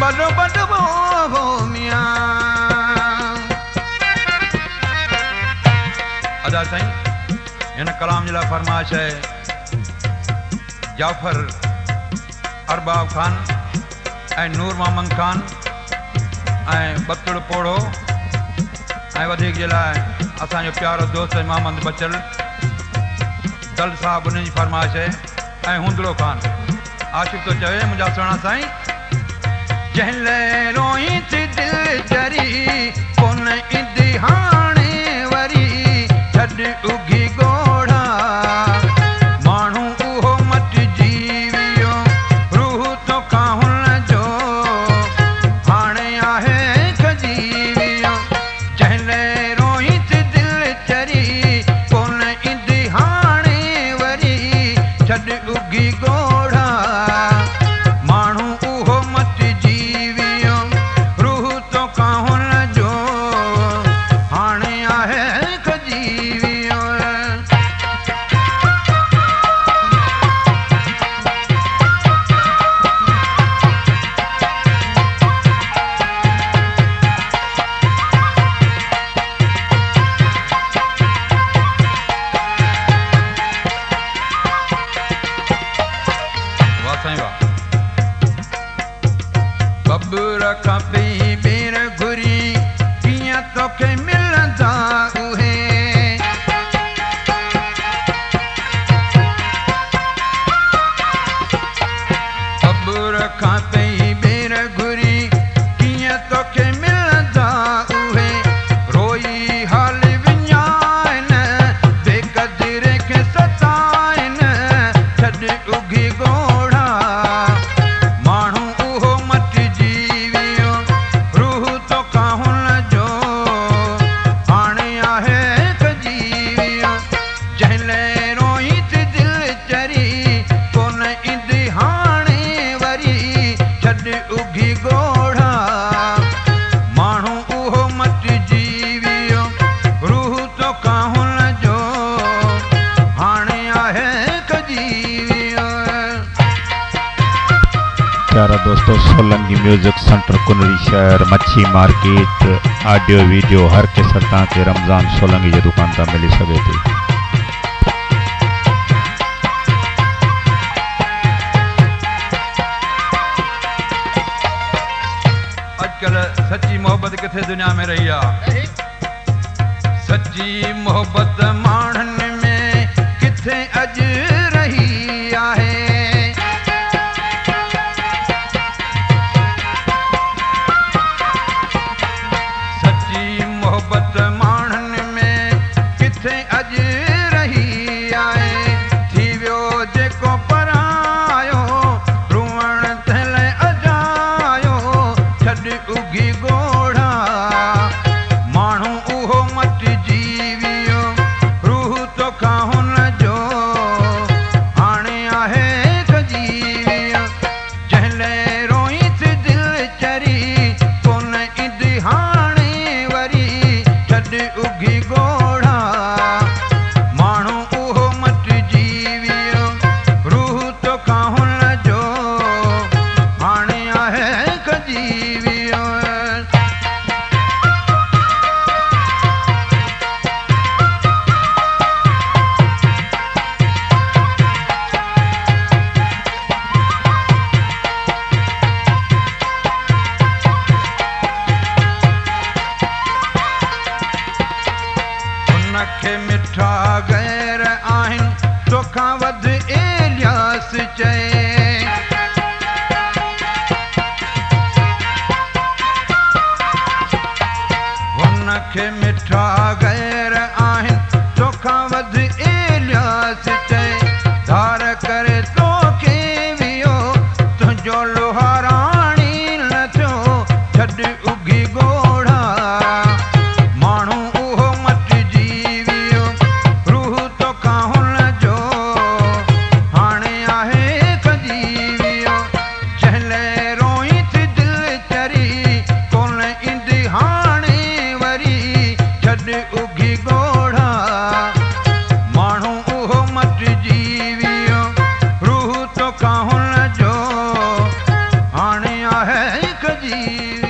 बड़ो बड़ो मियां। अदा साईं इन कलाम जे लाइ फरमाइश है जाफर अरबाब खान ऐं नूर मोहम्मद खान ऐं बतुड़ पोड़ो ऐं वधीक जे लाइ असांजो प्यारो दोस्त मोहम्मद बचल दल साहब उन्हनि जी फरमाइश है ऐं हुंदड़ो खान आशिक़ तो चवे मुंहिंजा सुहिणा साईं जंहिं रोई थी दिल जरी कोन ईंदी हाणे वरी छॾ उगी गोड़ा माण्हू उहो मटिजी वियो रूह तो काहुन जो हाणे आहे खजी वियो जंहिं रोई थी दिल जरी कोन ईंदी हाणे वरी छॾ उगी गोड़ा माण्हू उहो मटिजी वियो रूह तो काहुन जो हाणे आहे खजी वियो। वाह साईं वाह। बबूर खां पई ॿीर घुरी कीअं तोखे मिलंदा उहे बबूर खां पई ॿीर घुरी कीअं तोखे मिलंदा उहे रोई हाल विञाइनि बेक़दीर खे सताइनि छॾ उगी गोड़ा माण्हू उहो मटिजी वियो रूह तो काहुन जो हाणे आहे खजी वियो जंहिं रोई थी दिल चरी कोन ईंदी हाणे वरी छॾ उगी गोड़ा माण्हू उहो मटिजी वियो रूह तो काहुन जो हाणे आहे खजी वियो। प्यारा दोस्तों सोलंगी म्यूजिक सेंटर कुनरी शहर मच्छी मार्केट ऑडियो वीडियो हर कैसेट तव्हांखे रमज़ान सोलंगी जी दुकान तां मिली सघे थी। अॼुकल्ह सच्ची मोहब्बत किथे दुनिया में रही आहे सच्ची मोहब्बत माण्हुनि में किथे अॼु रही आहे सच्ची मोहब्बत माण्हुनि में किथे अॼु रही आहे थी वियो जेको परायो रुअण थियल अजायो छॾ उगी गोड़ा माण्हू उहो मटिजी वियो रूह तो काहुन जो हाणे आहे खजी वियो जंहिं रोई थी दिल चरी कोन ईंदी हाणे वरी छॾ उगी गोड़ा माण्हू उहो मटिजी वियो रूह तो काहुन जो हाणे आहे खजी वियो। उनखे मिठा गैर आहिनि तोखां वध एलियास चए उनखे मिठा गैर आहिनि तोखां वध एलियास चए धार करे तोखे वियो तुंहिंजो लोहाराणी न थियो छॾ उगी गोड़ा माण्हू उहो मटिजी वियो रूह तो काहुन जो हाणे आहे खजी वियो जंहिं रोई थी दिल चरी कोन ईंदी हाणे वरी छॾ उगी गोड़ा माण्हू उहो मटिजी वियो रूह तो काहुन जो हाणे दुनिया है एक जीव